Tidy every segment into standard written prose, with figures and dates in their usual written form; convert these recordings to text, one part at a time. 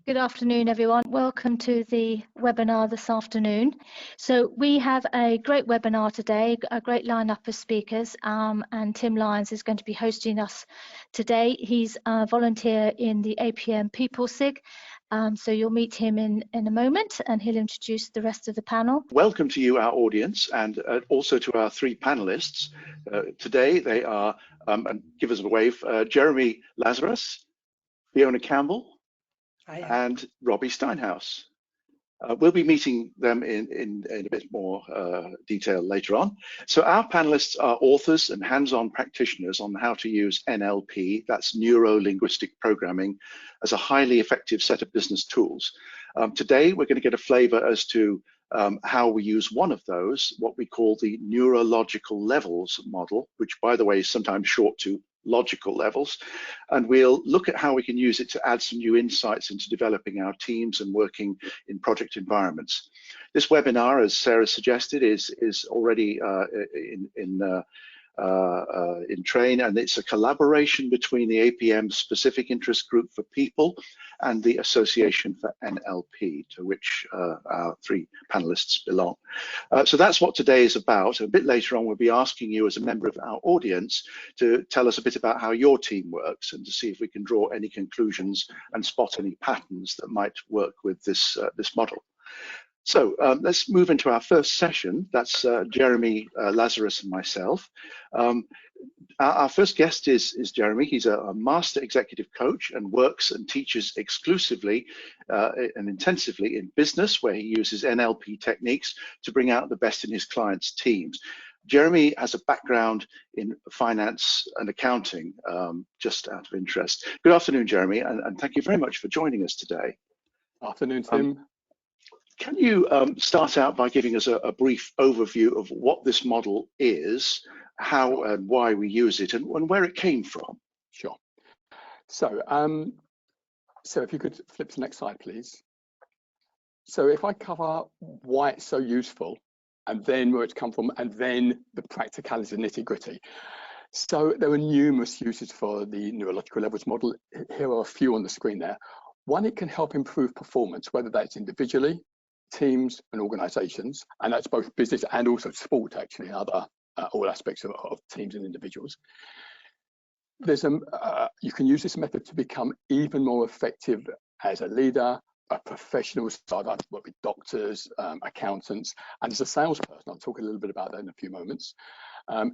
Good afternoon, everyone. Welcome to the webinar this afternoon. So we have a great webinar today, a great lineup of speakers, and Tim Lyons is going to be hosting us today. He's a volunteer in the APM People SIG, so you'll meet him in a moment, and he'll introduce the rest of the panel. Welcome to you, our audience, and also to our three panelists. Today they are, and give us a wave, Jeremy Lazarus, Fiona Campbell, and Robbie Steinhouse. We'll be meeting them in a bit more detail later on. So our panelists are authors and hands-on practitioners on how to use NLP, that's neuro-linguistic programming, as a highly effective set of business tools. Today, we're going to get a flavor as to how we use one of those, what we call the neurological levels model, which, by the way, is sometimes short to logical levels, and we'll look at how we can use it to add some new insights into developing our teams and working in project environments. This webinar, as Sarah suggested, is already in train, and it's a collaboration between the APM Specific Interest Group for People and the Association for NLP, to which our three panelists belong. So that's what today is about. A bit later on, we'll be asking you as a member of our audience to tell us a bit about how your team works and to see if we can draw any conclusions and spot any patterns that might work with this, this model. So let's move into our first session. That's Jeremy Lazarus and myself. Our first guest is Jeremy. He's a master executive coach and works and teaches exclusively and intensively in business, where he uses NLP techniques to bring out the best in his clients' teams. Jeremy has a background in finance and accounting, just out of interest. Good afternoon, Jeremy, and thank you very much for joining us today. Afternoon, Tim. Can you start out by giving us a brief overview of what this model is, how and why we use it, and where it came from? Sure. So, so if you could flip to the next slide, please. So if I cover why it's so useful, and then where it's come from, and then the practicality, nitty-gritty. So there are numerous uses for the neurological levels model. Here are a few on the screen there. One, it can help improve performance, whether that's individually, teams and organizations, and that's both business and also sport, actually, other all aspects of teams and individuals. There's you can use this method to become even more effective as a leader, a professional. So I've worked with doctors, accountants, and as a salesperson. I'll talk a little bit about that in a few moments.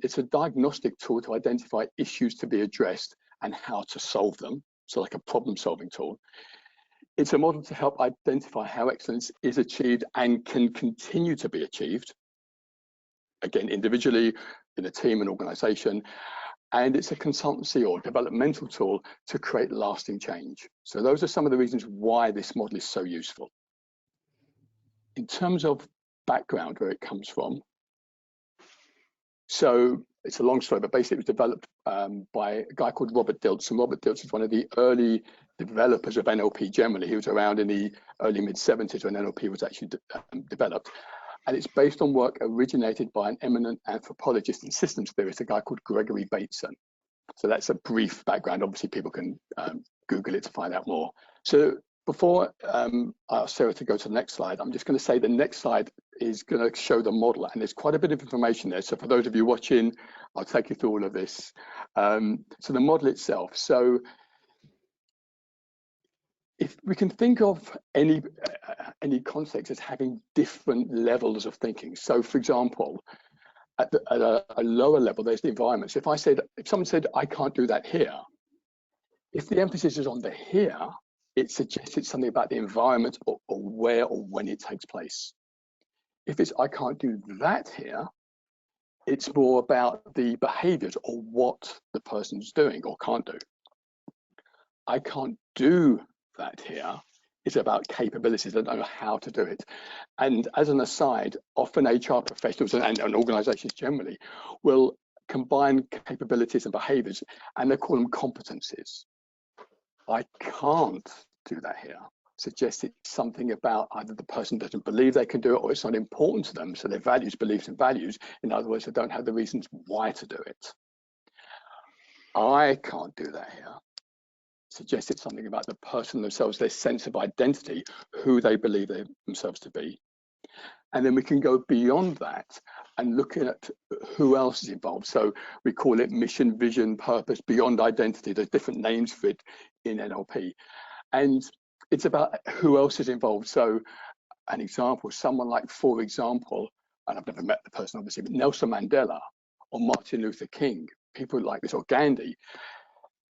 It's a diagnostic tool to identify issues to be addressed and how to solve them. So like a problem-solving tool. It's a model to help identify how excellence is achieved and can continue to be achieved, again, individually, in a team and organization. And it's a consultancy or developmental tool to create lasting change. So those are some of the reasons why this model is so useful. In terms of background, where it comes from, so it's a long story, but basically it was developed by a guy called Robert Dilts, and Robert Dilts is one of the early developers of NLP generally. He was around in the early mid-70s when NLP was actually developed. And it's based on work originated by an eminent anthropologist and systems theorist, a guy called Gregory Bateson. So that's a brief background. Obviously, people can Google it to find out more. So before I ask Sarah to go to the next slide, I'm just going to say the next slide is going to show the model, and there's quite a bit of information there. So for those of you watching, I'll take you through all of this. So the model itself. So if we can think of any context as having different levels of thinking. So for example, at a lower level, there's the environment. So if someone said, I can't do that here, if the emphasis is on the here, it suggests it's something about the environment or where or when it takes place. If it's I can't do that here, it's more about the behaviors or what the person's doing or can't do. I can't do that here is about capabilities. I don't know how to do it. And as an aside, often HR professionals and organizations generally will combine capabilities and behaviors, and they call them competencies. I can't do that here suggests it's something about either the person doesn't believe they can do it or it's not important to them. So their values, beliefs and values, in other words, they don't have the reasons why to do it. I can't do that here suggested something about the person themselves, their sense of identity, who they believe themselves to be. And then we can go beyond that and look at who else is involved. So we call it mission, vision, purpose, beyond identity. There's different names for it in NLP. And it's about who else is involved. So an example, someone like, for example, and I've never met the person obviously, but Nelson Mandela or Martin Luther King, people like this, or Gandhi,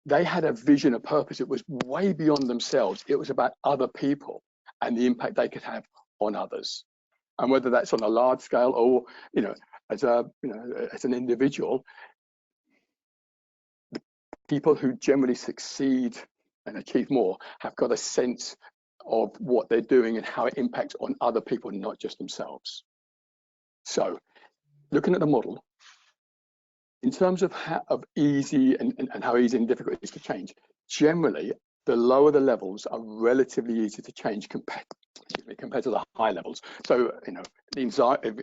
they had a vision, a purpose. It was way beyond themselves. It was about other people and the impact they could have on others. And whether that's on a large scale or, as an individual, the people who generally succeed and achieve more have got a sense of what they're doing and how it impacts on other people, not just themselves. So looking at the model, in terms of easy and how easy and difficult it is to change, generally, the lower the levels are relatively easy to change compared to the high levels. So, the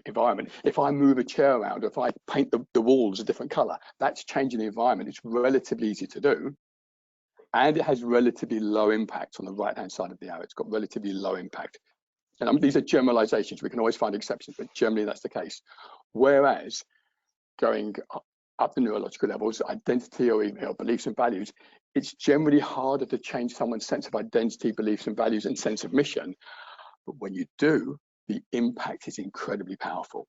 environment, if I move a chair around, if I paint the walls a different color, that's changing the environment. It's relatively easy to do. And it has relatively low impact on the right-hand side of the arrow. It's got relatively low impact. And these are generalizations. We can always find exceptions, but generally that's the case. Whereas going up the neurological levels, identity or beliefs and values, it's generally harder to change someone's sense of identity, beliefs and values and sense of mission. But when you do, the impact is incredibly powerful.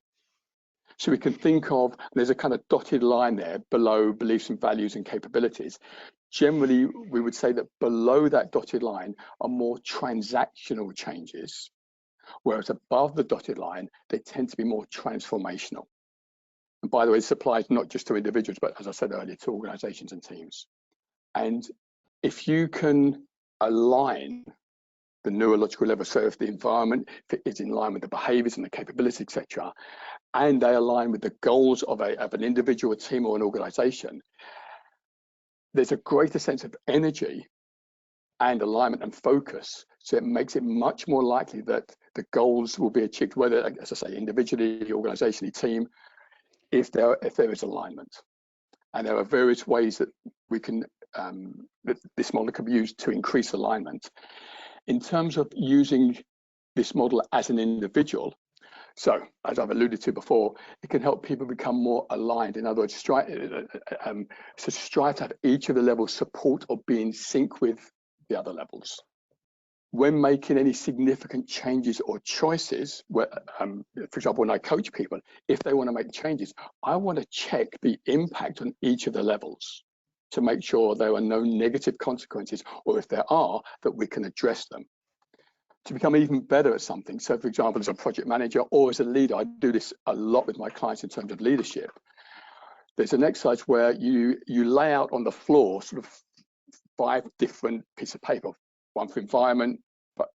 So we can think of, there's a kind of dotted line there below beliefs and values and capabilities. Generally, we would say that below that dotted line are more transactional changes, whereas above the dotted line, they tend to be more transformational. And by the way, this applies not just to individuals, but as I said earlier, to organizations and teams. And if you can align the neurological level, so if the environment is in line with the behaviors and the capabilities, etc., and they align with the goals of an individual, a team, or an organization, there's a greater sense of energy and alignment and focus. So it makes it much more likely that the goals will be achieved, whether, as I say, individually, organizationally, team, if there is alignment. And there are various ways that we can, that this model can be used to increase alignment. In terms of using this model as an individual, so as I've alluded to before, it can help people become more aligned. In other words, strive to have each of the levels support or be in sync with the other levels. When making any significant changes or choices, where, for example, when I coach people, if they want to make changes, I want to check the impact on each of the levels to make sure there are no negative consequences, or if there are, that we can address them. To become even better at something, so for example, as a project manager or as a leader, I do this a lot with my clients in terms of leadership. There's an exercise where you lay out on the floor sort of 5 different pieces of paper, one for environment,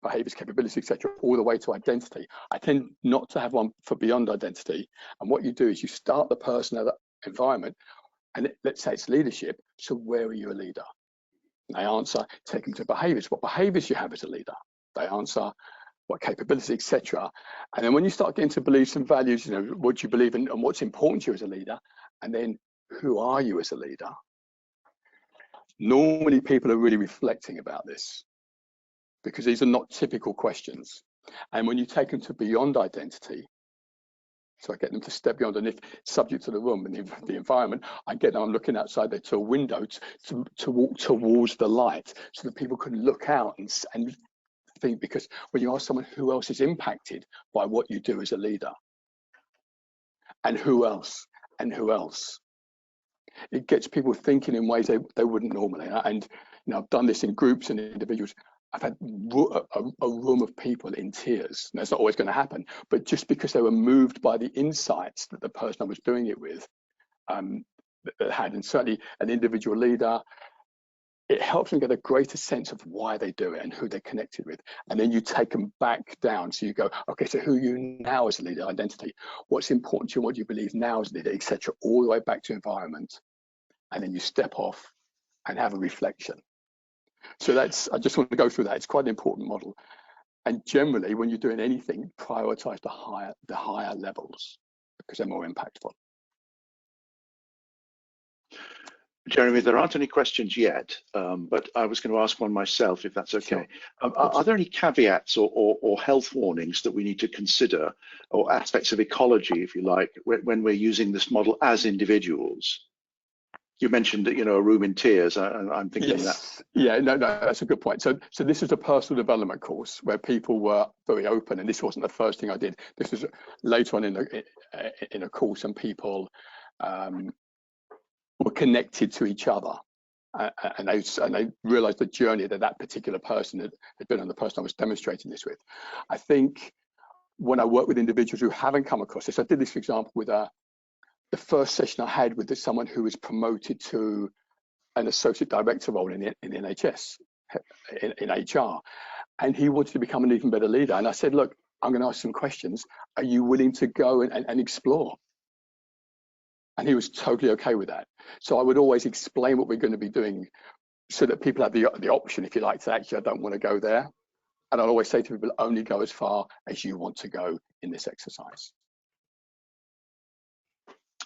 behaviors, capabilities, etc., all the way to identity. I tend not to have one for beyond identity. And what you do is you start the person at the environment, and let's say it's leadership. So where are you a leader? And they answer, take them to behaviors. What behaviors you have as a leader? They answer, what capabilities, etc. And then when you start getting to beliefs and values, what do you believe in and what's important to you as a leader? And then who are you as a leader? Normally people are really reflecting about this, because these are not typical questions. And when you take them to beyond identity, so I get them to step beyond, and if subject to the room and the environment, I get them, I'm looking outside there to a window to walk towards the light so that people can look out and think, because when you ask someone who else is impacted by what you do as a leader, and who else, it gets people thinking in ways they wouldn't normally. And I've done this in groups and individuals. I've had a room of people in tears. And that's not always going to happen, but just because they were moved by the insights that the person I was doing it with had, and certainly an individual leader, it helps them get a greater sense of why they do it and who they're connected with. And then you take them back down. So you go, okay, so who are you now as a leader, identity? What's important to you? What do you believe now as a leader, etc., all the way back to environment. And then you step off and have a reflection. So I just want to go through that. It's quite an important model. And generally, when you're doing anything, prioritize the higher levels, because they're more impactful. Jeremy, there aren't any questions yet, but I was going to ask one myself, if that's okay. Sure. Are there any caveats or health warnings that we need to consider, or aspects of ecology, if you like, when we're using this model as individuals? You mentioned that, a room in tears. I'm thinking yes. that. Yeah, no, that's a good point. So this is a personal development course where people were very open, and this wasn't the first thing I did. This was later on in a course, and people were connected to each other, and they realised the journey that particular person had been on, the person I was demonstrating this with. I think when I work with individuals who haven't come across this, I did this, for example, with the first session I had with someone who was promoted to an associate director role in the NHS, in HR, and he wanted to become an even better leader. And I said, look, I'm going to ask some questions. Are you willing to go and explore? And he was totally okay with that. So I would always explain what we're going to be doing so that people have the option, if you like, to actually, I don't want to go there. And I'll always say to people, only go as far as you want to go in this exercise.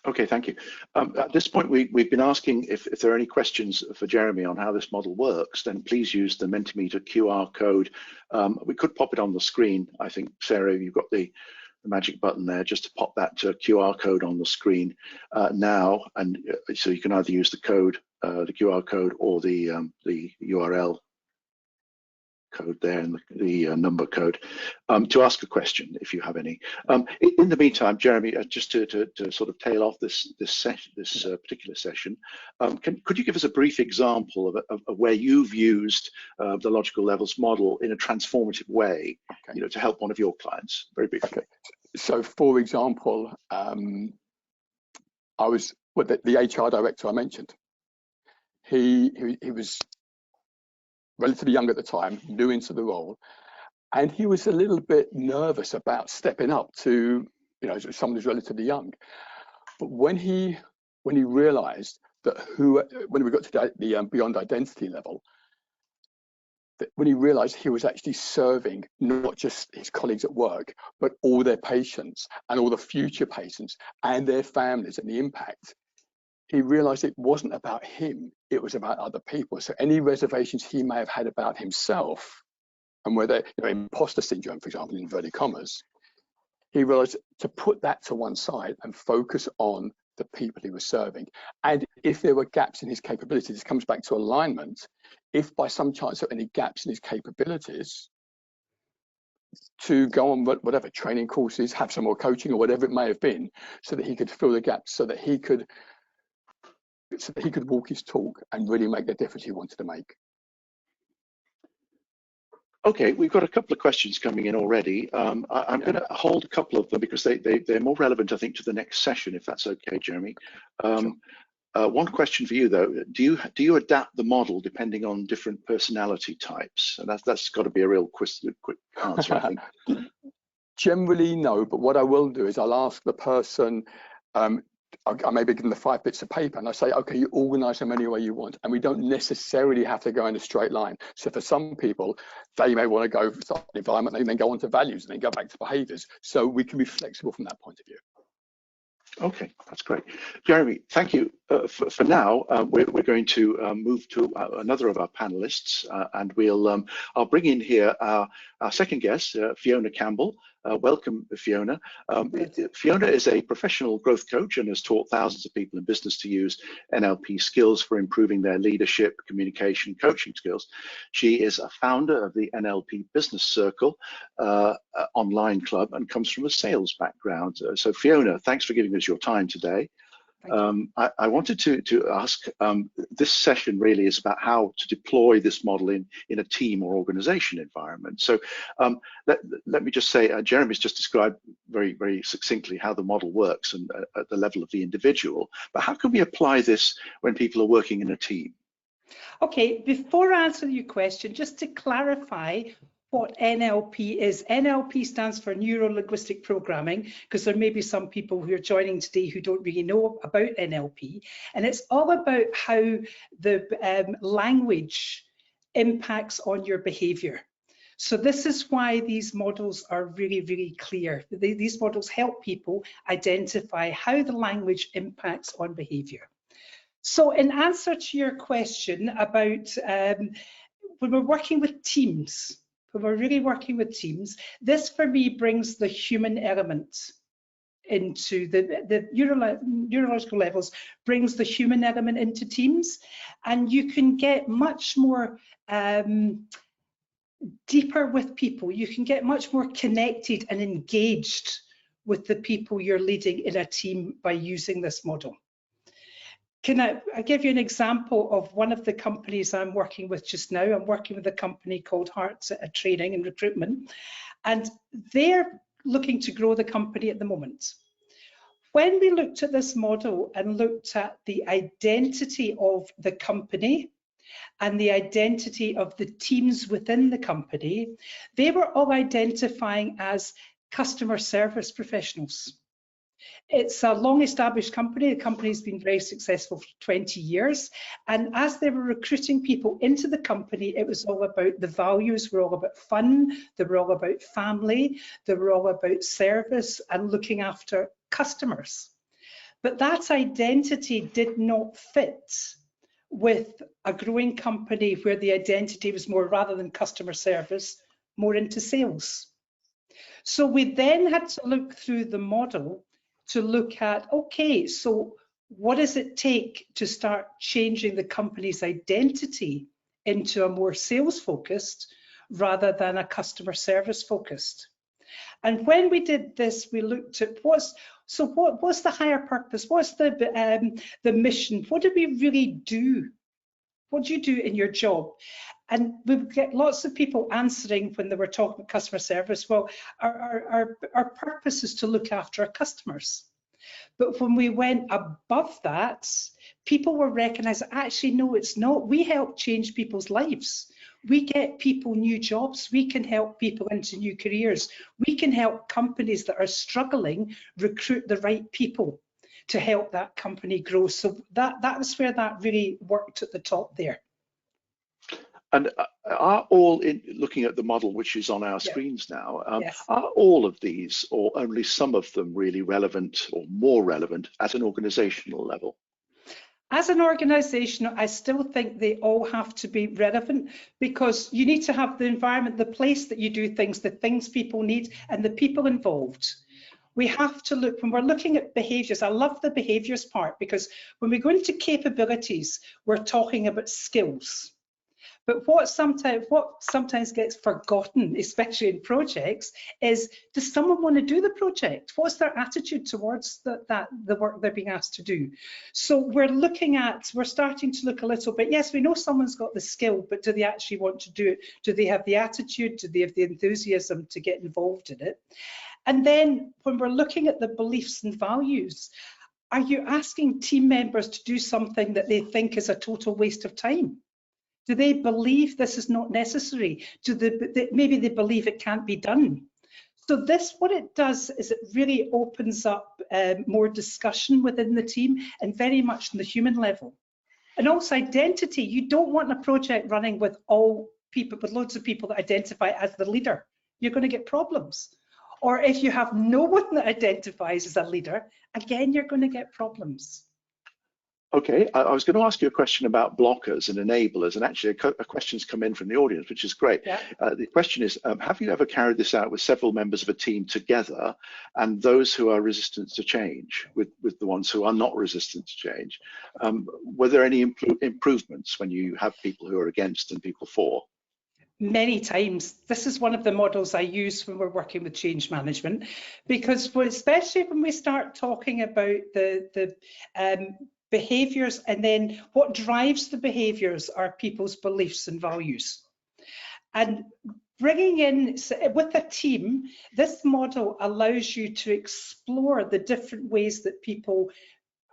Okay, thank you. At this point, we've been asking if there are any questions for Jeremy on how this model works, then please use the Mentimeter QR code. We could pop it on the screen. I think, Sarah, you've got the magic button there, just to pop that QR code on the screen now. And so you can either use the code, the QR code, or the URL code there, and the number code to ask a question if you have any. In the meantime, Jeremy, just to sort of tail off this particular session, could you give us a brief example of where you've used the logical levels model in a transformative way, okay, to help one of your clients, very briefly? Okay. So, for example, I was the HR director I mentioned. He was relatively young at the time, new into the role, and he was a little bit nervous about stepping up to, someone who's relatively young. But when he realised that when we got to the beyond identity level, that when he realised he was actually serving not just his colleagues at work, but all their patients and all the future patients and their families and the impact, he realised it wasn't about him, it was about other people. So any reservations he may have had about himself, and whether, imposter syndrome, for example, in inverted commas, he realised to put that to one side and focus on the people he was serving. And if there were gaps in his capabilities, this comes back to alignment. If by some chance there are any gaps in his capabilities, to go on whatever training courses, have some more coaching or whatever it may have been, so that he could fill the gaps, so that he could walk his talk and really make the difference he wanted to make. Okay, we've got a couple of questions coming in already. I'm going to hold a couple of them because they're more relevant, I think, to the next session, if that's okay, Jeremy. Sure. One question for you, though: do you adapt the model depending on different personality types? And that's got to be a real quick answer, I think. Generally, no. But what I will do is I'll ask the person. I maybe give them the 5 bits of paper and I say, okay, you organize them any way you want. And we don't necessarily have to go in a straight line. So for some people, they may want to go for the environment and then go on to values and then go back to behaviors. So we can be flexible from that point of view. Okay, that's great. Jeremy, thank you. For now, we're going to move to another of our panelists, and I'll bring in here our second guest, Fiona Campbell. Welcome, Fiona. Fiona is a professional growth coach and has taught thousands of people in business to use NLP skills for improving their leadership, communication, coaching skills. She is a founder of the NLP Business Circle online club and comes from a sales background. So Fiona, thanks for giving us your time today. I wanted to ask, this session really is about how to deploy this model in a team or organization environment. So let me just say, Jeremy's just described very, very succinctly how the model works and at the level of the individual, but how can we apply this when people are working in a team? Okay, before answering your question, just to clarify what NLP is. NLP stands for Neuro-Linguistic Programming, because there may be some people who are joining today who don't really know about NLP. And it's all about how the language impacts on your behavior. So this is why these models are really, really clear. These models help people identify how the language impacts on behavior. So in answer to your question about when we're working with teams, when we're really working with teams, this for me brings the human element into the neurological levels, brings the human element into teams, and you can get much more deeper with people. You can get much more connected and engaged with the people you're leading in a team by using this model. Can I give you an example of one of the companies I'm working with just now? I'm working with a company called Hearts Training and Recruitment, and they're looking to grow the company at the moment. When we looked at this model and looked at the identity of the company and the identity of the teams within the company, they were all identifying as customer service professionals. It's a long-established company. The company's been very successful for 20 years. And as they were recruiting people into the company, it was all about the values, were all about fun, they were all about family, they were all about service and looking after customers. But that identity did not fit with a growing company where the identity was more, rather than customer service, more into sales. So we then had to look through the model to look at, okay, so what does it take to start changing the company's identity into a more sales focused rather than a customer service focused? And when we did this, we looked at what's the higher purpose? What's the mission? What do we really do? What do you do in your job? And we would get lots of people answering when they were talking about customer service, well, our purpose is to look after our customers. But when we went above that, people were recognizing, actually, no, it's not. We help change people's lives. We get people new jobs. We can help people into new careers. We can help companies that are struggling recruit the right people to help that company grow. So that was where that really worked at the top there. And are all, in looking at the model which is on our screens now, Yes. are all of these or only some of them really relevant or more relevant at an organizational level? As an organisation, I still think they all have to be relevant, because you need to have the environment, the place that you do things, the things people need, and the people involved. We have to look, when we're looking at behaviours, I love the behaviours part, because when we go into capabilities, we're talking about skills. But what sometimes gets forgotten, especially in projects, is, does someone want to do the project? What's their attitude towards the work they're being asked to do? So we're starting to look a little bit, yes, we know someone's got the skill, but do they actually want to do it? Do they have the attitude? Do they have the enthusiasm to get involved in it? And then when we're looking at the beliefs and values, are you asking team members to do something that they think is a total waste of time? Do they believe this is not necessary? Maybe they believe it can't be done. So this, what it does is it really opens up more discussion within the team, and very much on the human level. And also identity, you don't want a project running with all people, with loads of people that identify as the leader. You're going to get problems. Or if you have no one that identifies as a leader, again, you're going to get problems. Okay, I was going to ask you a question about blockers and enablers, and actually a question's come in from the audience, which is great. Yeah. The question is, have you ever carried this out with several members of a team together, and those who are resistant to change with the ones who are not resistant to change? Were there any improvements when you have people who are against and people for? Many times. This is one of the models I use when we're working with change management, because especially when we start talking about the behaviours, and then what drives the behaviours are people's beliefs and values. And bringing in, with a team, this model allows you to explore the different ways that people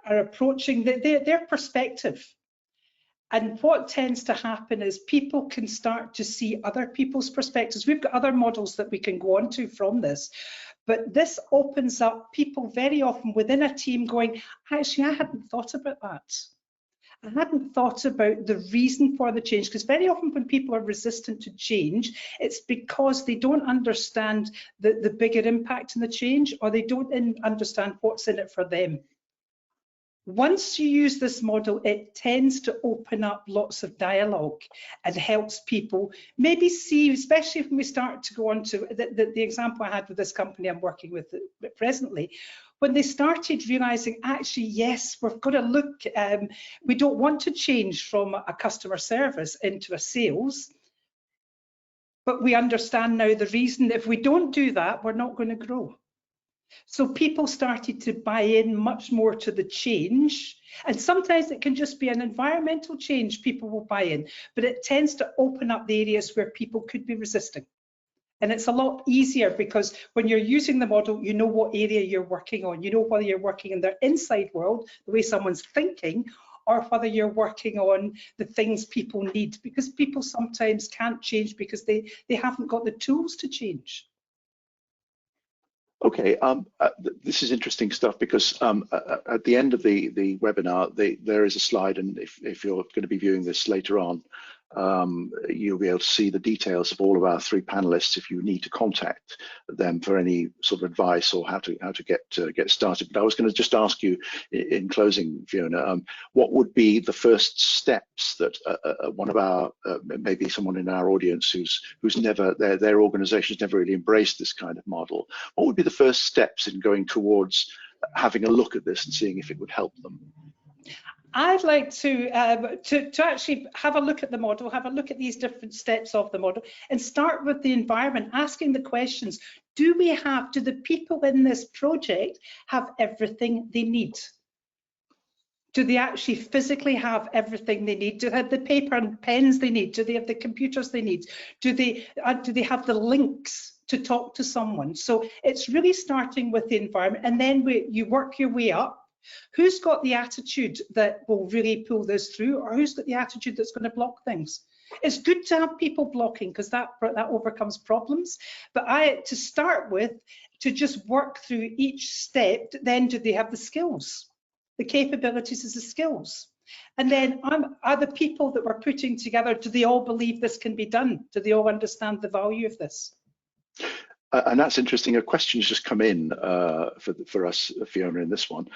are approaching their perspective. And what tends to happen is people can start to see other people's perspectives. We've got other models that we can go on to from this, but this opens up people very often within a team going, actually, I hadn't thought about that. I hadn't thought about the reason for the change, because very often when people are resistant to change, it's because they don't understand the bigger impact in the change, or they don't understand what's in it for them. Once you use this model, it tends to open up lots of dialogue and helps people maybe see, especially when we start to go on to the example I had with this company I'm working with presently, when they started realizing, actually, yes, we've got to look, we don't want to change from a customer service into a sales, but we understand now the reason if we don't do that, we're not going to grow. So people started to buy in much more to the change, and sometimes it can just be an environmental change people will buy in, but it tends to open up the areas where people could be resisting. And it's a lot easier because when you're using the model, you know what area you're working on. You know whether you're working in their inside world, the way someone's thinking, or whether you're working on the things people need, because people sometimes can't change because they haven't got the tools to change. Okay, this is interesting stuff because at the end of the webinar, there is a slide, and if you're going to be viewing this later on, you'll be able to see the details of all of our 3 panelists if you need to contact them for any sort of advice or how to get started. But I was going to just ask you in closing, Fiona, what would be the first steps that one of our maybe someone in our audience who's never their organization's never really embraced this kind of model, what would be the first steps in going towards having a look at this and seeing if it would help them? I'd like to actually have a look at the model, have a look at these different steps of the model, and start with the environment, asking the questions. Do the people in this project have everything they need? Do they actually physically have everything they need? Do they have the paper and pens they need? Do they have the computers they need? Do they have the links to talk to someone? So it's really starting with the environment, and then you work your way up. Who's got the attitude that will really pull this through, or who's got the attitude that's going to block things? It's good to have people blocking because that overcomes problems. But to start with, to just work through each step, then do they have the skills? The capabilities is the skills. And then are the people that we're putting together, do they all believe this can be done? Do they all understand the value of this? And that's interesting. A question's just come in for us, Fiona, in this one.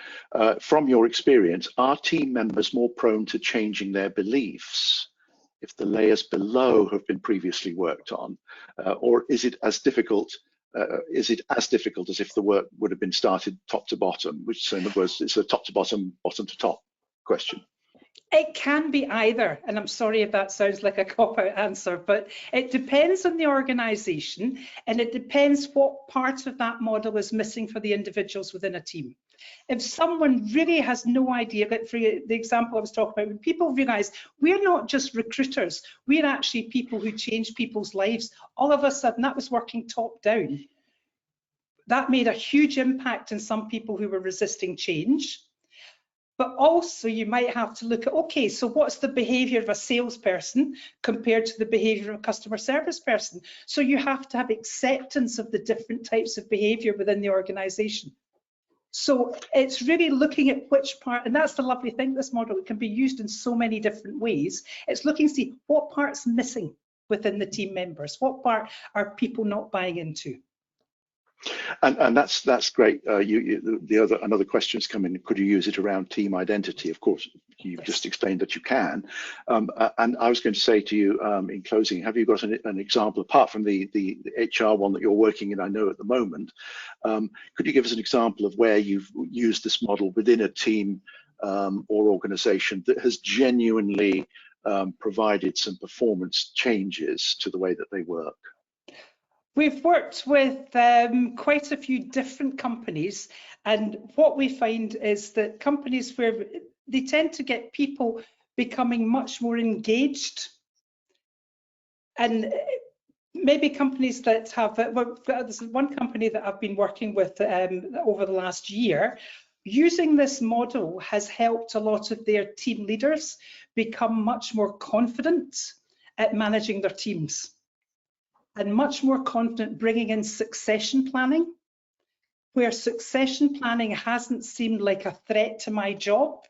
From your experience, are team members more prone to changing their beliefs if the layers below have been previously worked on, or is it as difficult? Is it as difficult as if the work would have been started top to bottom? Which, so in other words, it's a top to bottom, bottom to top question. It can be either, and I'm sorry if that sounds like a cop-out answer, but it depends on the organisation, and it depends what part of that model is missing for the individuals within a team. If someone really has no idea, like for the example I was talking about, when people realise we're not just recruiters, we're actually people who change people's lives, all of a sudden that was working top down. That made a huge impact in some people who were resisting change. But also you might have to look at, okay, so what's the behaviour of a salesperson compared to the behaviour of a customer service person? So you have to have acceptance of the different types of behaviour within the organisation. So it's really looking at which part, and that's the lovely thing, this model, it can be used in so many different ways. It's looking to see what part's missing within the team members, what part are people not buying into. And that's great. Another question's come in. Could you use it around team identity? Of course, you've just explained that you can. And I was going to say to you in closing, have you got an example apart from the HR one that you're working in? I know at the moment. Could you give us an example of where you've used this model within a team or organisation that has genuinely provided some performance changes to the way that they work? We've worked with quite a few different companies, and what we find is that companies where they tend to get people becoming much more engaged, and maybe companies that have, well, there's one company that I've been working with over the last year. Using this model has helped a lot of their team leaders become much more confident at managing their teams, and much more confident bringing in succession planning, where succession planning hasn't seemed like a threat to my job.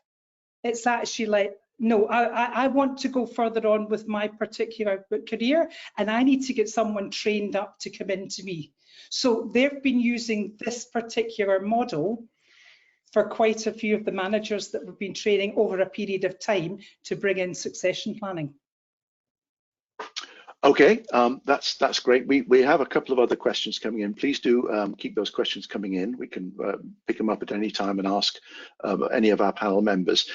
It's actually like, no, I want to go further on with my particular career, and I need to get someone trained up to come into me. So they've been using this particular model for quite a few of the managers that we've been training over a period of time to bring in succession planning. Okay, that's great. We have a couple of other questions coming in. Please do keep those questions coming in. We can pick them up at any time and ask any of our panel members.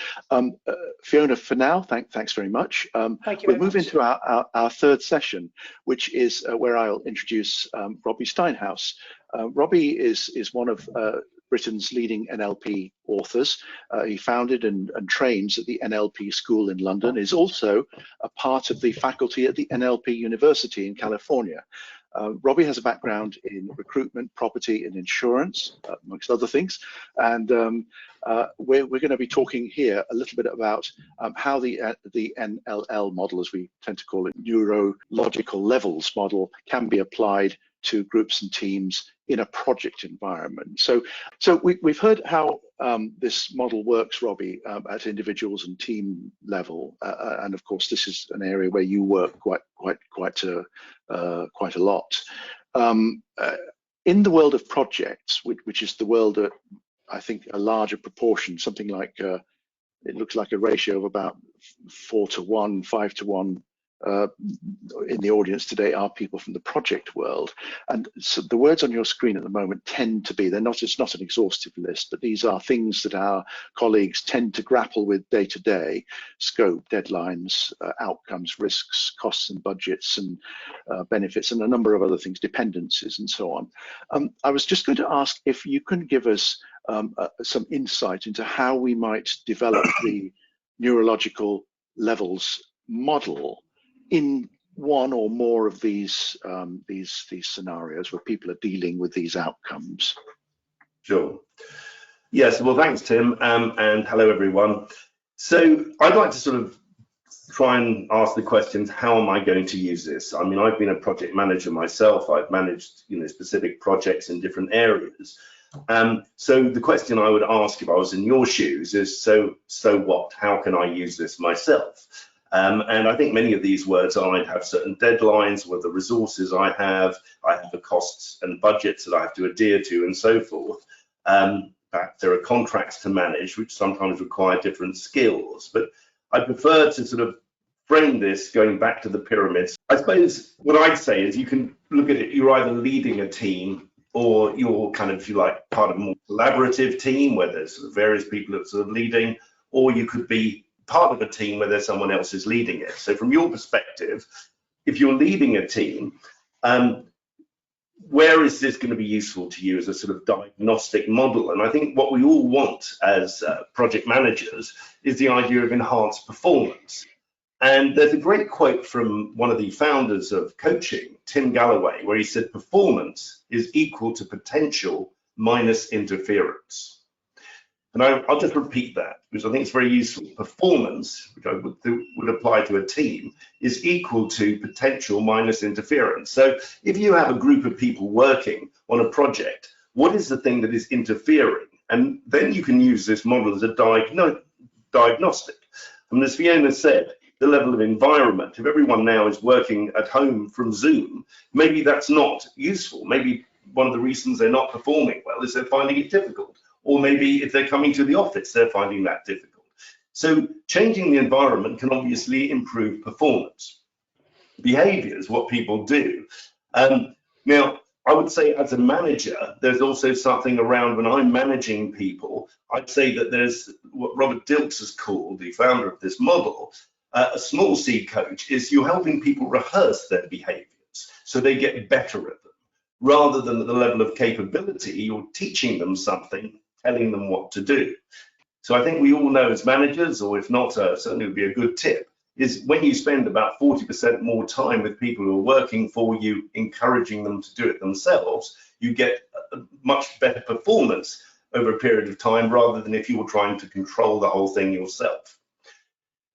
Fiona, for now, thanks very much. Thank you. We'll move into our third session, which is where I'll introduce Robbie Steinhouse. Robbie is one of Britain's leading NLP authors. He founded and trains at the NLP School in London, is also a part of the faculty at the NLP University in California. Robbie has a background in recruitment, property and insurance, amongst other things. And we're going to be talking here a little bit about how the NLL model, as we tend to call it, neurological levels model, can be applied to groups and teams in a project environment. So we've heard how this model works, Robbie, at individuals and team level, and of course this is an area where you work quite a lot. In the world of projects, which is the world that I think a larger proportion, something like it looks like a ratio of about 4 to 1, 5 to 1. In the audience today are people from the project world, and so the words on your screen at the moment tend to be, it's not an exhaustive list, but these are things that our colleagues tend to grapple with day to day: scope, deadlines, outcomes, risks, costs and budgets, and benefits, and a number of other things, dependencies and so on. I was just going to ask if you can give us some insight into how we might develop the neurological levels model in one or more of these scenarios where people are dealing with these outcomes. Sure. Yes, well, thanks, Tim, and hello, everyone. So I'd like to sort of try and ask the questions, how am I going to use this? I mean, I've been a project manager myself. I've managed, specific projects in different areas. So the question I would ask if I was in your shoes is, so what? How can I use this myself? And I think many of these words, I have certain deadlines with the resources I have the costs and budgets that I have to adhere to and so forth. There are contracts to manage, which sometimes require different skills. But I prefer to sort of frame this going back to the pyramids. I suppose what I'd say is you can look at it, you're either leading a team or you're kind of, if you like, part of a more collaborative team where there's sort of various people that are sort of leading, or you could be part of a team where there's someone else is leading it. So from your perspective, if you're leading a team, where is this going to be useful to you as a sort of diagnostic model? And I think what we all want as project managers is the idea of enhanced performance. And there's a great quote from one of the founders of coaching, Tim Galloway, where he said, performance is equal to potential minus interference. And I'll just repeat that because I think it's very useful. Performance, which I would apply to a team, is equal to potential minus interference. So if you have a group of people working on a project, what is the thing that is interfering? And then you can use this model as a diagnostic. And as Fiona said, the level of environment, if everyone now is working at home from Zoom, maybe that's not useful. Maybe one of the reasons they're not performing well is they're finding it difficult. Or maybe if they're coming to the office, they're finding that difficult. So changing the environment can obviously improve performance. Behaviours, what people do. Now, I would say as a manager, there's also something around when I'm managing people, I'd say that there's what Robert Dilks has called, the founder of this model, a small C coach, is you're helping people rehearse their behaviours so they get better at them. Rather than at the level of capability, you're teaching them something, telling them what to do. So I think we all know as managers, or if not, certainly would be a good tip, is when you spend about 40% more time with people who are working for you, encouraging them to do it themselves, you get a much better performance over a period of time rather than if you were trying to control the whole thing yourself.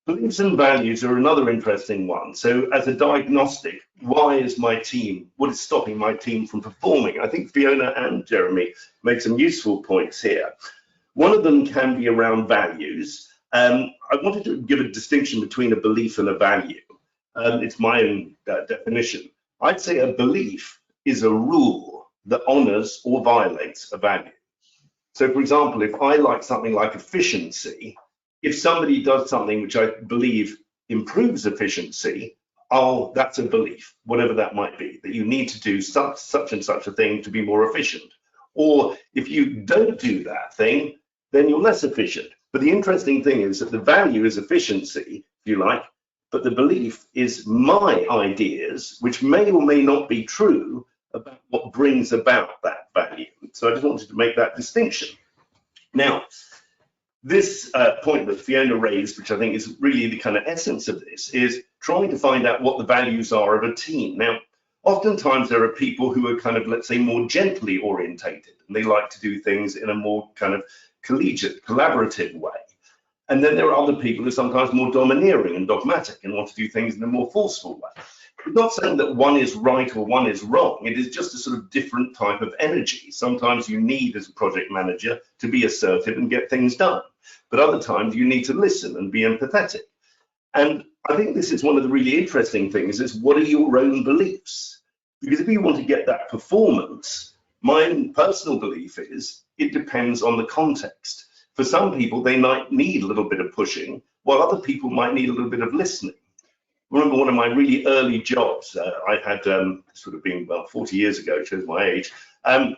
Beliefs and values are another interesting one. So as a diagnostic, why is my team, what is stopping my team from performing? I think Fiona and Jeremy made some useful points here. One of them can be around values. I wanted to give a distinction between a belief and a value. It's my own definition. I'd say a belief is a rule that honors or violates a value. So for example, if I like something like efficiency, if somebody does something which I believe improves efficiency, that's a belief, whatever that might be, that you need to do such and such a thing to be more efficient. Or if you don't do that thing, then you're less efficient. But the interesting thing is that the value is efficiency, if you like, but the belief is my ideas, which may or may not be true about what brings about that value. So I just wanted to make that distinction. Now, this point that Fiona raised, which I think is really the kind of essence of this, is trying to find out what the values are of a team. Now, oftentimes there are people who are kind of, let's say, more gently orientated, and they like to do things in a more kind of collegiate, collaborative way. And then there are other people who are sometimes more domineering and dogmatic and want to do things in a more forceful way. I'm not saying that one is right or one is wrong. It is just a sort of different type of energy. Sometimes you need, as a project manager, to be assertive and get things done. But other times you need to listen and be empathetic. And I think this is one of the really interesting things, is what are your own beliefs? Because if you want to get that performance, my personal belief is it depends on the context. For some people, they might need a little bit of pushing, while other people might need a little bit of listening. I remember one of my really early jobs, I had sort of been, well, 40 years ago, shows my age. I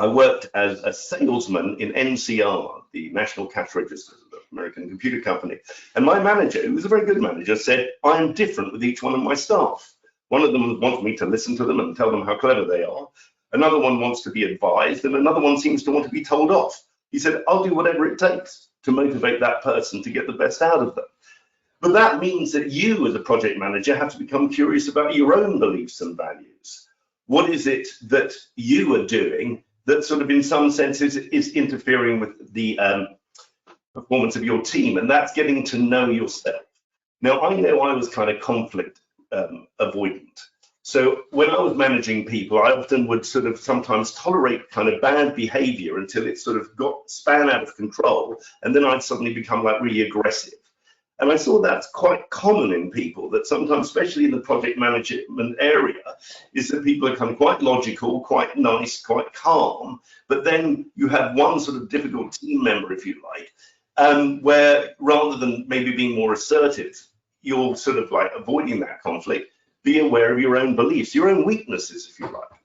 worked as a salesman in NCR, the National Cash Register, the American computer company. And my manager, who was a very good manager, said, I am different with each one of my staff. One of them wants me to listen to them and tell them how clever they are. Another one wants to be advised, and another one seems to want to be told off. He said, I'll do whatever it takes to motivate that person to get the best out of them. But that means that you, as a project manager, have to become curious about your own beliefs and values. What is it that you are doing that sort of, in some senses, is interfering with the performance of your team? And that's getting to know yourself. Now, I know I was kind of conflict avoidant. So when I was managing people, I often would sort of sometimes tolerate kind of bad behavior until it sort of span out of control, and then I'd suddenly become like really aggressive. And I saw that's quite common in people, that sometimes, especially in the project management area, is that people are kind of quite logical, quite nice, quite calm, but then you have one sort of difficult team member, if you like, where rather than maybe being more assertive, you're sort of like avoiding that conflict. Be aware of your own beliefs, your own weaknesses, if you like.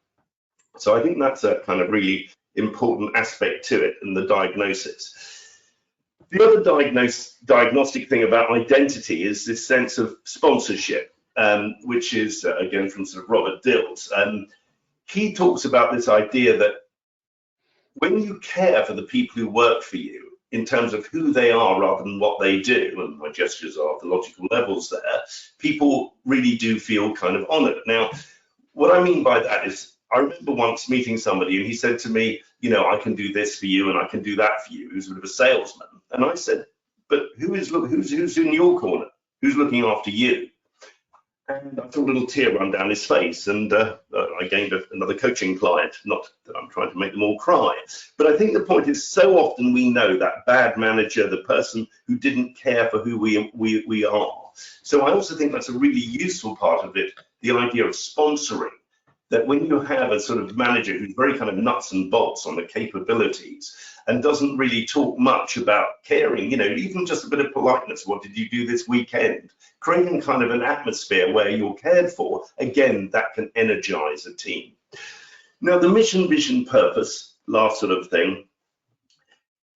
So I think that's a kind of really important aspect to it in the diagnosis. The other diagnostic thing about identity is this sense of sponsorship, which is, again, from sort of Robert Dills. He talks about this idea that when you care for the people who work for you, in terms of who they are rather than what they do, and my gestures are the logical levels there, people really do feel kind of honored. Now, what I mean by that is, I remember once meeting somebody and he said to me, you know, I can do this for you and I can do that for you. He was sort of a salesman. And I said, but who's in your corner? Who's looking after you? And I saw a little tear run down his face, and I gained another coaching client. Not that I'm trying to make them all cry, but I think the point is, so often we know that bad manager, the person who didn't care for who we are. So I also think that's a really useful part of it, the idea of sponsoring. That when you have a sort of manager who's very kind of nuts and bolts on the capabilities and doesn't really talk much about caring, you know, even just a bit of politeness, what did you do this weekend? Creating kind of an atmosphere where you're cared for, again, that can energize a team. Now, the mission, vision, purpose, last sort of thing.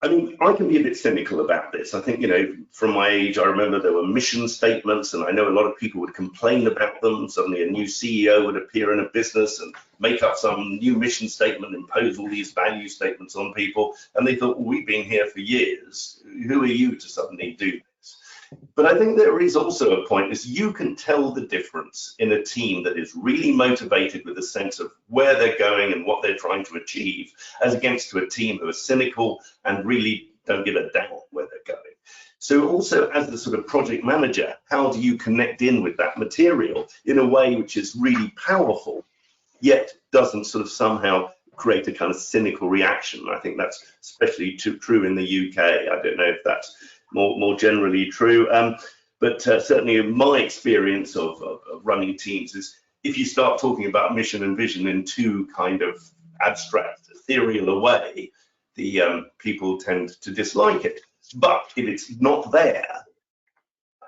I mean, I can be a bit cynical about this. I think, you know, from my age, I remember there were mission statements, and I know a lot of people would complain about them. Suddenly a new CEO would appear in a business and make up some new mission statement, impose all these value statements on people. And they thought, well, we've been here for years. Who are you to suddenly do this? But I think there is also a point, is you can tell the difference in a team that is really motivated with a sense of where they're going and what they're trying to achieve, as against to a team who are cynical and really don't give a damn where they're going. So also, as the sort of project manager, how do you connect in with that material in a way which is really powerful, yet doesn't sort of somehow create a kind of cynical reaction? I think that's especially true in the UK. I don't know if that's more generally true, but certainly in my experience of running teams is, if you start talking about mission and vision in too kind of abstract, ethereal a way, the people tend to dislike it. But if it's not there,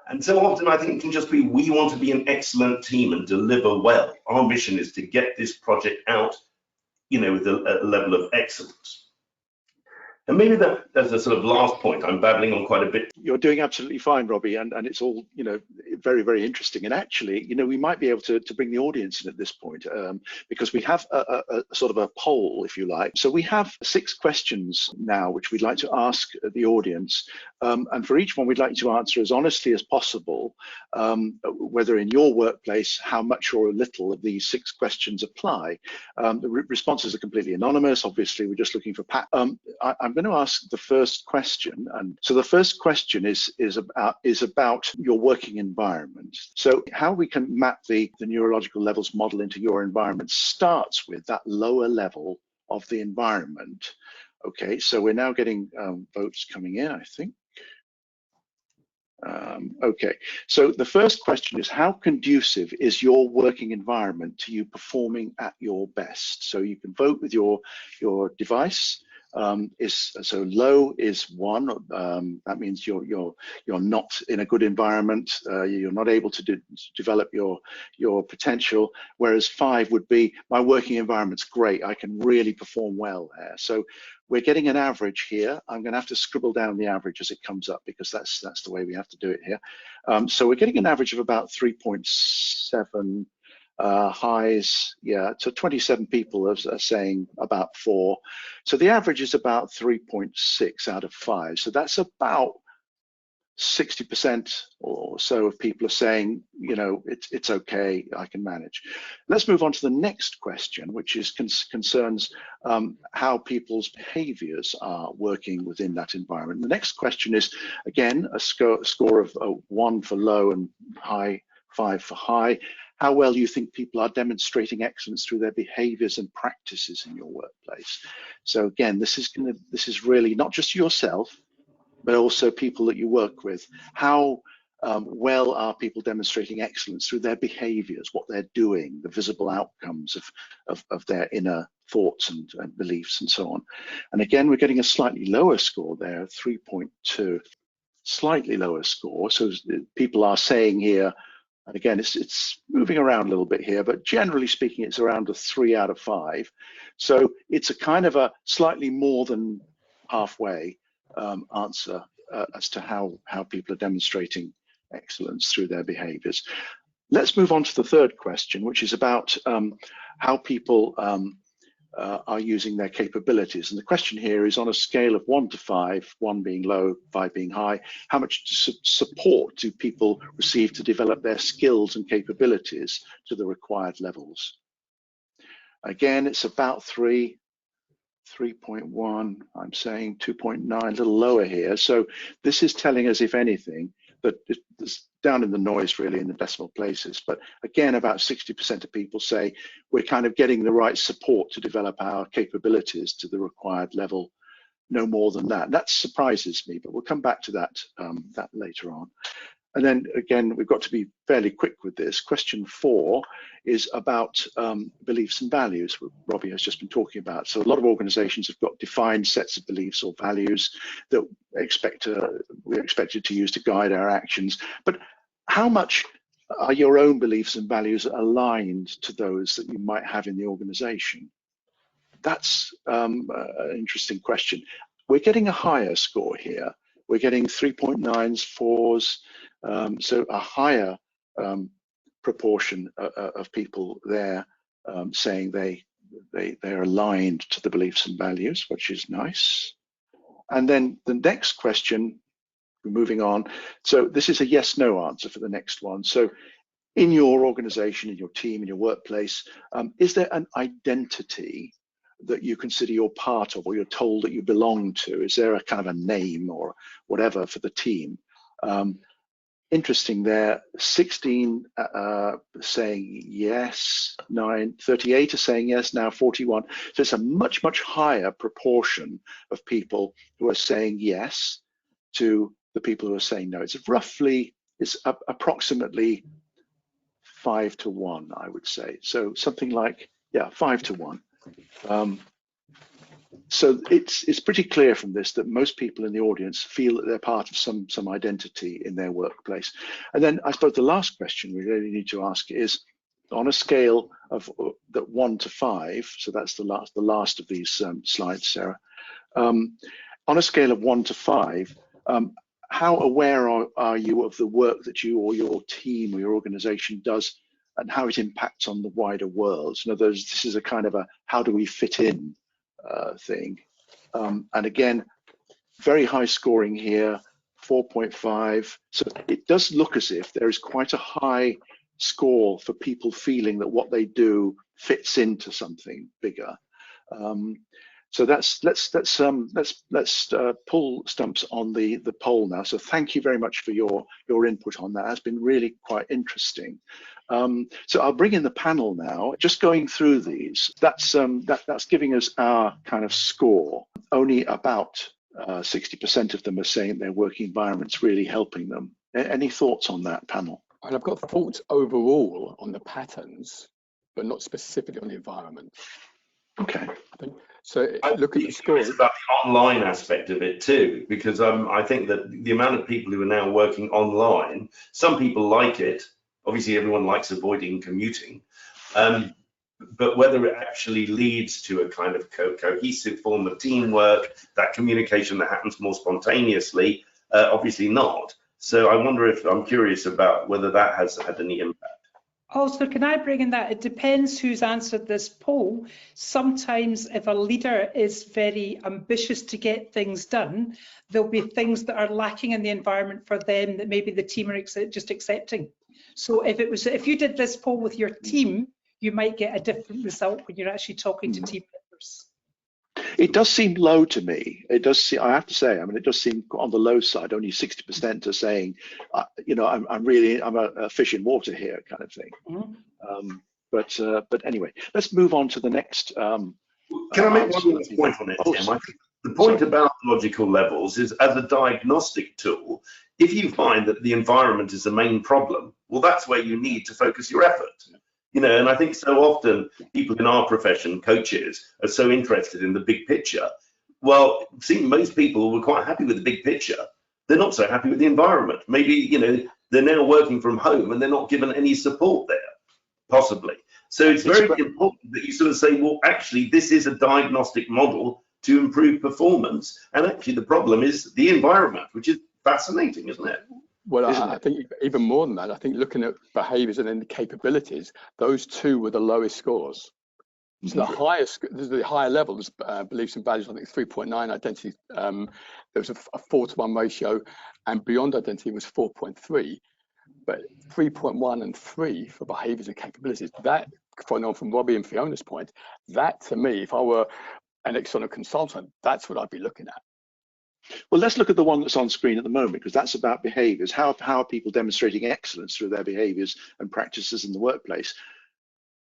and so often I think it can just be, we want to be an excellent team and deliver well. Our mission is to get this project out, you know, with a level of excellence. And maybe that's a sort of last point. I'm babbling on quite a bit. You're doing absolutely fine, Robbie, and it's all, you know, very, very interesting. And actually, you know, we might be able to bring the audience in at this point, because we have a sort of a poll, if you like. So we have 6 questions now, which we'd like to ask the audience. And for each one, we'd like you to answer as honestly as possible, whether in your workplace, how much or little of these 6 questions apply. The responses are completely anonymous. Obviously, we're just looking for I'm going to ask the first question, and so the first question is about your working environment. So how we can map the neurological levels model into your environment starts with that lower level of the environment. Okay, so we're now getting votes coming in, I think. Okay, so the first question is, how conducive is your working environment to you performing at your best? So you can vote with your device. So low is 1. That means you're not in a good environment. You're not able to develop your potential. Whereas 5 would be, my working environment's great. I can really perform well there. So we're getting an average here. I'm going to have to scribble down the average as it comes up, because that's the way we have to do it here. So we're getting an average of about 3.7. Highs, yeah, so 27 people are saying about 4. So the average is about 3.6 out of 5. So that's about 60% or so of people are saying, you know, it's okay, I can manage. Let's move on to the next question, which is concerns how people's behaviors are working within that environment. The next question is, again, a score of 1 for low and high, 5 for high. How well you think people are demonstrating excellence through their behaviors and practices in your workplace. So again, this is really not just yourself, but also people that you work with. How well are people demonstrating excellence through their behaviors, what they're doing, the visible outcomes of their inner thoughts and beliefs and so on. And again, we're getting a slightly lower score there, 3.2, slightly lower score. So people are saying here, and again, it's moving around a little bit here, but generally speaking, it's around a 3 out of 5. So it's a kind of a slightly more than halfway answer as to how people are demonstrating excellence through their behaviors. Let's move on to the third question, which is about how people are using their capabilities. And the question here is, on a scale of 1 to 5, 1 being low, 5 being high, how much support do people receive to develop their skills and capabilities to the required levels? Again, it's about 3, 3.1, I'm saying 2.9, a little lower here. So this is telling us, if anything, that it's down in the noise really in the decimal places. But again, about 60% of people say we're kind of getting the right support to develop our capabilities to the required level, no more than that. That surprises me, but we'll come back to that, that later on. And then again, we've got to be fairly quick with this. Question 4 is about beliefs and values, what Robbie has just been talking about. So a lot of organizations have got defined sets of beliefs or values that we're expected to use to guide our actions. But how much are your own beliefs and values aligned to those that you might have in the organization? That's an interesting question. We're getting a higher score here. We're getting 3.9s, 4s, so a higher proportion of people there saying they're aligned to the beliefs and values, which is nice. And then the next question, we're moving on. So this is a yes/no answer for the next one. So in your organization, in your team, in your workplace, is there an identity that you consider you're part of, or you're told that you belong to? Is there a kind of a name or whatever for the team? Interesting there, 16 saying yes, 38 are saying yes, now 41. So it's a much, much higher proportion of people who are saying yes to the people who are saying no. It's approximately 5 to 1, I would say. So something like, yeah, 5 to 1. So it's pretty clear from this that most people in the audience feel that they're part of some identity in their workplace. And then I suppose the last question we really need to ask is, on a scale of that 1 to 5, so that's the last of these slides, Sarah. On a scale of 1 to 5, how aware are you of the work that you or your team or your organization does and how it impacts on the wider world? So in other words, this is a kind of a how do we fit in thing. And again, very high scoring here, 4.5. So it does look as if there is quite a high score for people feeling that what they do fits into something bigger. So let's pull stumps on the poll now. So thank you very much for your input on that. It's been really quite interesting. So I'll bring in the panel now. Just going through these, that's giving us our kind of score. Only about 60% of them are saying their working environment's really helping them. Any thoughts on that, panel? And I've got thoughts overall on the patterns, but not specifically on the environment. Okay. So look at the scores. It's about the online aspect of it too, because I think that the amount of people who are now working online, some people like it. Obviously, everyone likes avoiding commuting, but whether it actually leads to a kind of cohesive form of teamwork, that communication that happens more spontaneously, obviously not. So I wonder if I'm curious about whether that has had any impact. Also, can I bring in that it depends who's answered this poll. Sometimes if a leader is very ambitious to get things done, there'll be things that are lacking in the environment for them that maybe the team are just accepting. So if you did this poll with your team, you might get a different result when you're actually talking to team members. It does seem low to me. It does seem, I have to say, I mean, it does seem on the low side. Only 60% are saying, you know, I'm a fish in water here, kind of thing. Mm-hmm. But anyway, let's move on to the next. Can I make one more point on it, Tim? I think the point about logical levels is, as a diagnostic tool, if you find that the environment is the main problem, well, that's where you need to focus your effort. You know, and I think so often people in our profession, coaches, are so interested in the big picture. Well, see, most people were quite happy with the big picture. They're not so happy with the environment. Maybe, you know, they're now working from home and they're not given any support there, possibly. So it's very important that you sort of say, well, actually, this is a diagnostic model to improve performance. And actually, the problem is the environment, which is fascinating, isn't it? Well, I think even more than that, I think looking at behaviours and then the capabilities, those two were the lowest scores. So the higher levels, beliefs and values, I think 3.9, identity, there was a 4-to-1 ratio, and beyond identity was 4.3, but 3.1 and 3 for behaviours and capabilities. That, following on from Robbie and Fiona's point, that to me, if I were an external consultant, that's what I'd be looking at. Well, let's look at the one that's on screen at the moment, because that's about behaviours. How are people demonstrating excellence through their behaviours and practices in the workplace?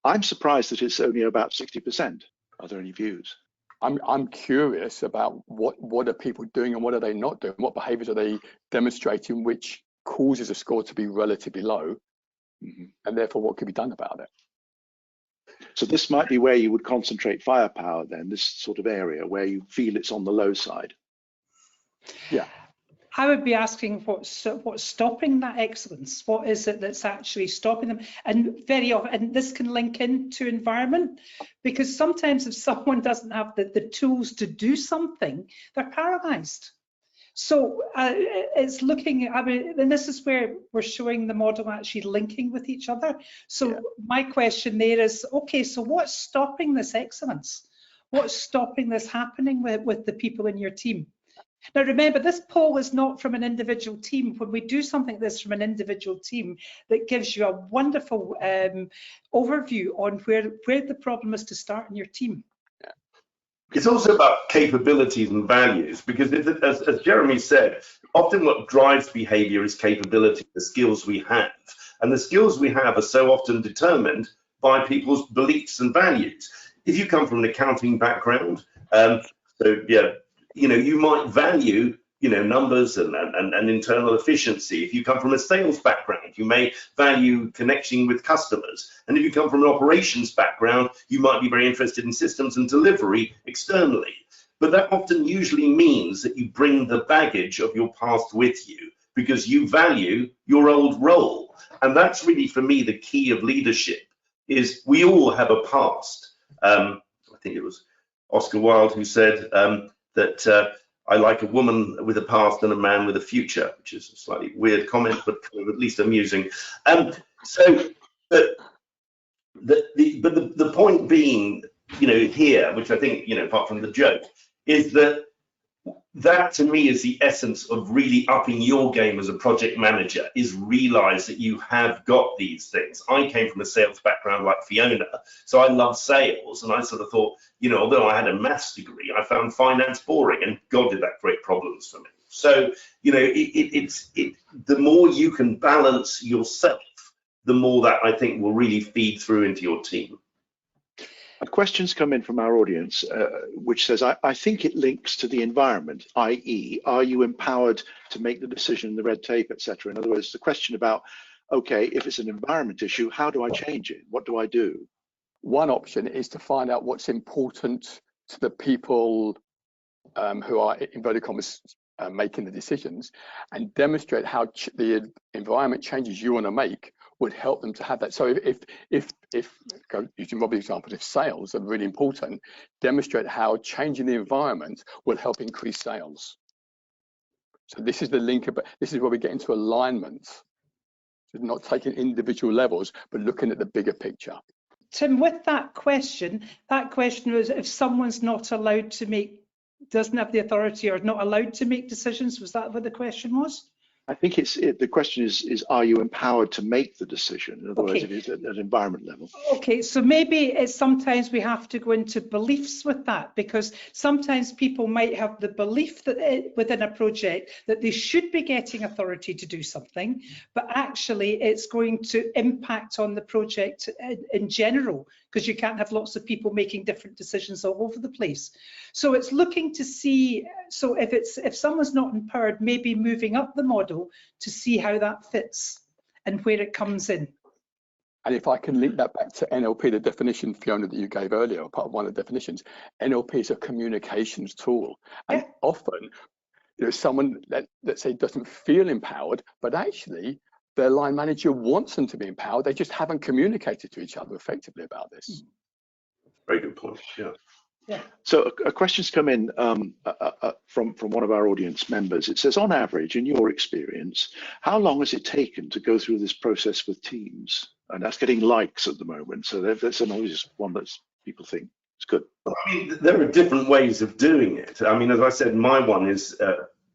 I'm surprised that it's only about 60%. Are there any views? I'm curious about what are people doing and what are they not doing? What behaviours are they demonstrating which causes a score to be relatively low? Mm-hmm. And therefore, what could be done about it? So this might be where you would concentrate firepower then, this sort of area where you feel it's on the low side. Yeah, I would be asking what's stopping that excellence. What is it that's actually stopping them? And very often, and this can link into environment, because sometimes if someone doesn't have the tools to do something, they're paralyzed. So it's looking, I mean, and this is where we're showing the model actually linking with each other. So yeah. My question there is, okay, so what's stopping this excellence? What's stopping this happening with the people in your team? Now, remember, this poll is not from an individual team. When we do something like this from an individual team, that gives you a wonderful overview on where the problem is to start in your team. It's also about capabilities and values, because as Jeremy said, often what drives behavior is capability, the skills we have. And the skills we have are so often determined by people's beliefs and values. If you come from an accounting background, you might value, numbers and internal efficiency. If you come from a sales background, you may value connection with customers. And if you come from an operations background, you might be very interested in systems and delivery externally. but that often usually means that you bring the baggage of your past with you because you value your old role. And that's really, for me, the key of leadership, is we all have a past. I think it was Oscar Wilde who said that I like a woman with a past and a man with a future, which is a slightly weird comment, but kind of at least amusing. So, but the point being, here, which I think, apart from the joke, is that to me is the essence of really upping your game as a project manager, is realize that you have got these things. I came from a sales background like Fiona, so I love sales, and I sort of thought, although I had a maths degree, I found finance boring, and God did that create problems for me. So, the more you can balance yourself, the more that I think will really feed through into your team. Questions come in from our audience, which says, I think it links to the environment, i.e., are you empowered to make the decision, the red tape, etc.? In other words, the question about, okay, if it's an environment issue, how do I change it? What do I do? One option is to find out what's important to the people who are, in inverted commas, making the decisions, and demonstrate how the environment changes you want to make would help them to have that. So if using Robbie's example, if sales are really important, demonstrate how changing the environment will help increase sales. So this is the link, this is where we get into alignment. So not taking individual levels, but looking at the bigger picture. Tim, with that question was, if someone's not allowed to make, doesn't have the authority or not allowed to make decisions, was that what the question was? I think the question is, are you empowered to make the decision? In other words, it is at an environment level. Okay, so maybe it's sometimes we have to go into beliefs with that, because sometimes people might have the belief that within a project that they should be getting authority to do something, but actually it's going to impact on the project in general, because you can't have lots of people making different decisions all over the place. So it's looking to see, so if someone's not empowered, maybe moving up the model to see how that fits and where it comes in. And if I can link that back to NLP, the definition, Fiona, that you gave earlier, or part of one of the definitions, NLP is a communications tool. And often, someone, let's say, doesn't feel empowered, but actually their line manager wants them to be empowered. They just haven't communicated to each other effectively about this. Very good point, yeah. Yeah. So a question's come in from one of our audience members. It says, on average, in your experience, how long has it taken to go through this process with teams? And that's getting likes at the moment. So that's an obvious one that people think is good. I mean, there are different ways of doing it. I mean, as I said, my one is,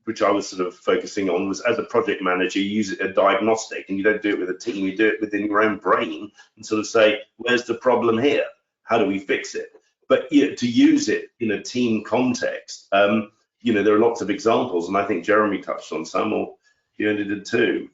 which I was sort of focusing on, was as a project manager, you use a diagnostic, and you don't do it with a team, you do it within your own brain and sort of say, where's the problem here? How do we fix it? But to use it in a team context, there are lots of examples, and I think Jeremy touched on some, or Fiona did too.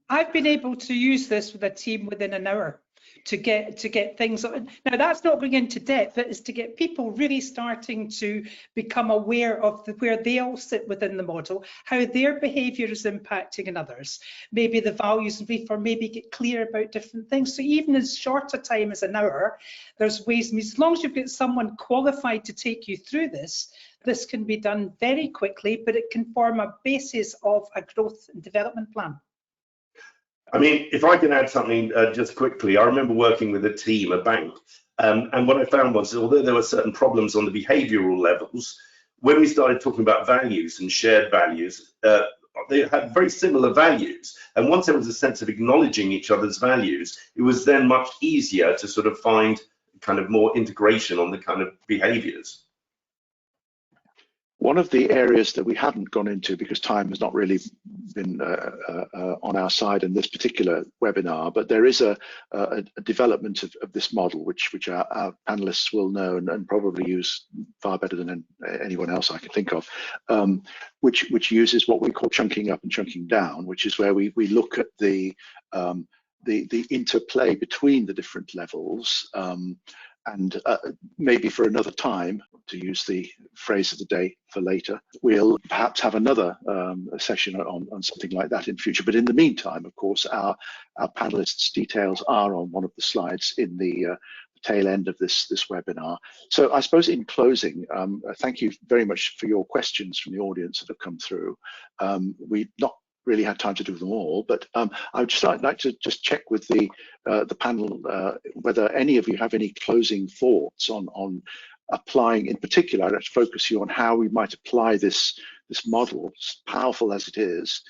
I've been able to use this with a team within an hour to get things on. Now, that's not going into depth, but it's to get people really starting to become aware of where they all sit within the model, how their behaviour is impacting in others, maybe the values and belief, or maybe get clear about different things. So even as short a time as an hour, there's ways, as long as you've got someone qualified to take you through this, this can be done very quickly, but it can form a basis of a growth and development plan. I mean, if I can add something just quickly, I remember working with a team, a bank, and what I found was, although there were certain problems on the behavioural levels, when we started talking about values and shared values, they had very similar values. And once there was a sense of acknowledging each other's values, it was then much easier to sort of find kind of more integration on the kind of behaviours. One of the areas that we haven't gone into, because time has not really been on our side in this particular webinar, but there is a development of this model, which our panelists will know and probably use far better than anyone else I can think of, which uses what we call chunking up and chunking down, which is where we look at the interplay between the different levels, and maybe for another time, to use the phrase of the day for later, we'll perhaps have another session on something like that in future. But in the meantime, of course, our panelists' details are on one of the slides in the tail end of this webinar. So I suppose in closing, thank you very much for your questions from the audience that have come through. We've not really had time to do them all, but I would just like to just check with the panel whether any of you have any closing thoughts on applying. In particular, I'd like to focus you on how we might apply this model, as powerful as it is,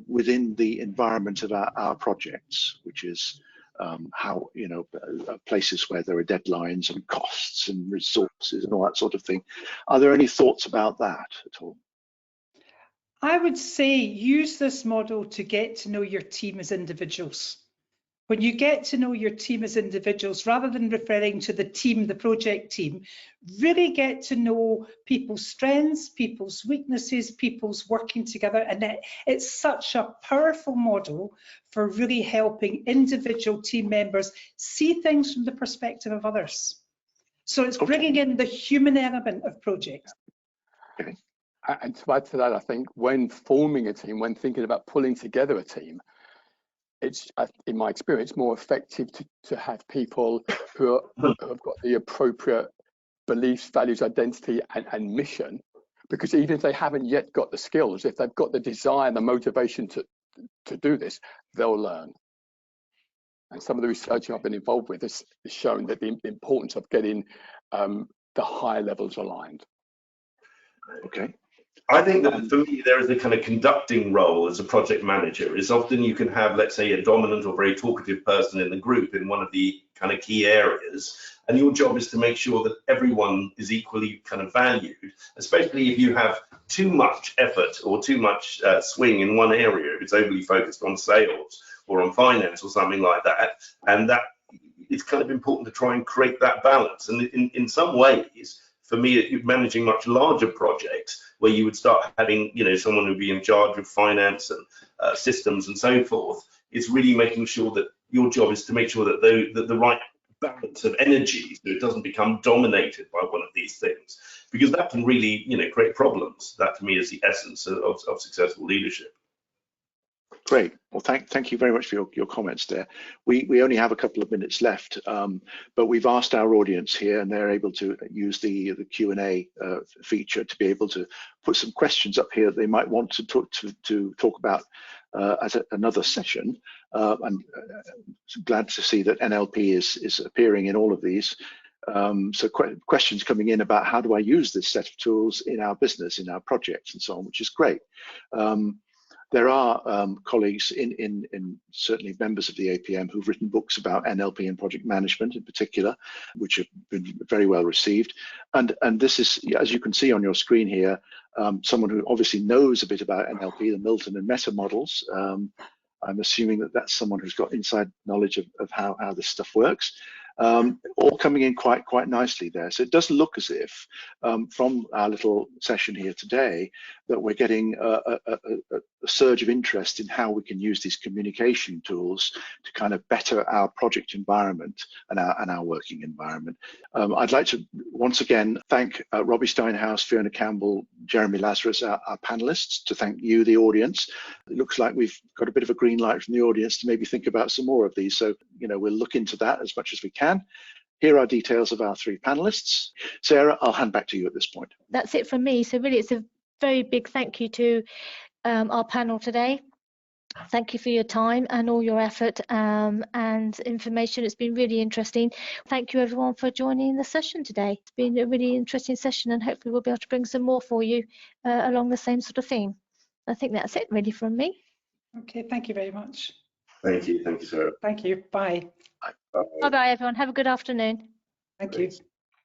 within the environment of our projects, which is how, you know, places where there are deadlines and costs and resources and all that sort of thing. Are there any thoughts about that at all? I would say use this model to get to know your team as individuals. When you get to know your team as individuals, rather than referring to the team, the project team, really get to know people's strengths, people's weaknesses, people's working together. And it's such a powerful model for really helping individual team members see things from the perspective of others. So it's bringing in the human element of projects. Okay. And to add to that, I think when forming a team, when thinking about pulling together a team, it's, in my experience, more effective to have people who have got the appropriate beliefs, values, identity, and mission. Because even if they haven't yet got the skills, if they've got the desire and the motivation to do this, they'll learn. And some of the research I've been involved with has shown that the importance of getting the higher levels aligned. Okay. I think that for me, there is a kind of conducting role as a project manager. Is often you can have, let's say, a dominant or very talkative person in the group in one of the kind of key areas, and your job is to make sure that everyone is equally kind of valued, especially if you have too much effort or too much swing in one area, if it's overly focused on sales or on finance or something like that, and that it's kind of important to try and create that balance. And in some ways, for me, managing much larger projects where you would start having, you know, someone who'd be in charge of finance and systems and so forth, is really making sure that your job is to make sure that the right balance of energy, so it doesn't become dominated by one of these things, because that can really, you know, create problems. That to me is the essence of successful leadership. Great. Well, thank you very much for your comments there. We only have a couple of minutes left, but we've asked our audience here, and they're able to use the Q&A feature to be able to put some questions up here that they might want to talk about as another session. I'm glad to see that NLP is appearing in all of these. So questions coming in about how do I use this set of tools in our business, in our projects, and so on, which is great. There are colleagues in certainly members of the APM who've written books about NLP and project management in particular, which have been very well received. And this is, as you can see on your screen here, someone who obviously knows a bit about NLP, the Milton and Meta models. I'm assuming that that's someone who's got inside knowledge of how this stuff works. All coming in quite nicely there. So it does look as if from our little session here today that we're getting a surge of interest in how we can use these communication tools to kind of better our project environment and our working environment. I'd like to once again thank Robbie Steinhouse, Fiona Campbell, Jeremy Lazarus, our panelists, to thank you, the audience. It looks like we've got a bit of a green light from the audience to maybe think about some more of these. So, you know, we'll look into that as much as we can. Here are details of our three panelists. Sarah, I'll hand back to you at this point. That's it from me. So really, it's a very big thank you to our panel today. Thank you for your time and all your effort and information. It's been really interesting. Thank you everyone for joining the session today. It's been a really interesting session, and hopefully we'll be able to bring some more for you along the same sort of theme. I think that's it really from me. Okay, thank you very much. Thank you, Sarah. Thank you. Bye. Bye bye everyone. Have a good afternoon. Thank you.